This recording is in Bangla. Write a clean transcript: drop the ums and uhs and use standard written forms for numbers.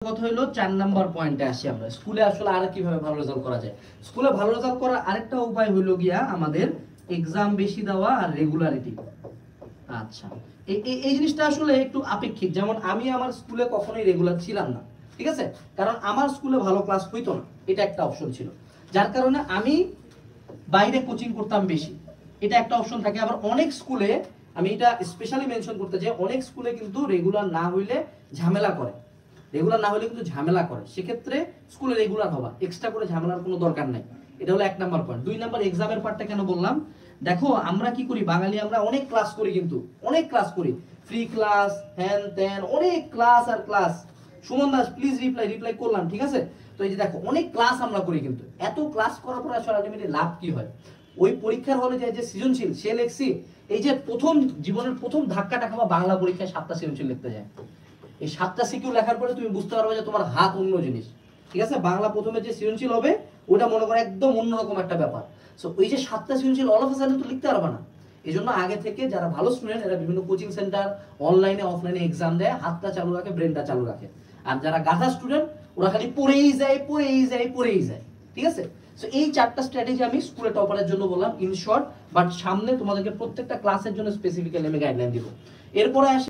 কথা হলো 4 নাম্বার পয়েন্টে আসি আমরা। স্কুলে আসলে আর কিভাবে ভালো রেজাল্ট করা যায়। স্কুলে ভালো রেজাল্ট করার আরেকটা উপায় হলো গিয়া আমাদের এক্সাম বেশি দেওয়া আর রেগুলারিটি। আচ্ছা, এই জিনিসটা আসলে একটু আপেক্ষিক। যেমন আমি আমার স্কুলে কখনোই রেগুলার ছিলাম না, ঠিক আছে, কারণ আমার স্কুলে ভালো ক্লাস হইতো না, এটা একটা অপশন ছিল, যার কারণে আমি বাইরে কোচিং করতাম বেশি, এটা একটা অপশন থাকে। আবার অনেক স্কুলে, আমি এটা স্পেশালি মেনশন করতে চাই, অনেক স্কুলে কিন্তু রেগুলার না হইলে ঝামেলা করে, রেগুলার না হলে কিন্তু ঝামেলা করে, সেক্ষেত্রে স্কুলে রেগুলার হবা, এক্সট্রা করে ঝামেলার কোনো দরকার নাই। এটা হলো 1 নাম্বার পয়েন্ট। 2 নাম্বার এক্সামের পার্টটা কেন বললাম, দেখো আমরা কি করি বাঙালি, আমরা অনেক ক্লাস করি, কিন্তু অনেক ক্লাস করি, ফ্রি ক্লাস, হ্যান ত্যান, অনেক ক্লাস আর class. Suman Das please reply করলাম, ঠিক আছে। তো এই যে দেখো অনেক ক্লাস আমরা করি, কিন্তু এত ক্লাস করার পর আসলে আলটিমেটলি লাভ কি হয়? ওই পরীক্ষার হলে যে সৃজনশীল সে লেখছি, এই যে প্রথম জীবনের প্রথম ধাক্কাটা খাওয়া বাংলা পরীক্ষায় 7টা সৃজনশীল লিখতে যায়। এই 7টা সিকিউ লেখার পরে তুমি বুঝতে পারবে যে তোমার হাত অন্য জিনিস, ঠিক আছে। বাংলা প্রথমে যে সৃজনশীল হবে ওটা মনে করো একদম অন্যরকম একটা ব্যাপার। সো ওই যে 7টা সৃজনশীল অল অফ আ সাডেন তো লিখতে পারবে না। এই জন্য আগে থেকে যারা ভালো স্টুডেন্ট এরা বিভিন্ন কোচিং সেন্টার, অনলাইনে অফলাইনে এক্সাম দেয়, হাতটা চালু রাখে, ব্রেনটা চালু রাখে। আর যারা গাধা স্টুডেন্ট ওরা খালি পড়েই যায়, ঠিক আছে। সো এই 4টা স্ট্র্যাটেজি আমি স্কুলে টপারের জন্য বললাম ইন শর্ট, বাট সামনে তোমাদেরকে প্রত্যেকটা ক্লাসের জন্য স্পেসিফিক্যালি আমি গাইডলাইন দিব। এরপরে আসি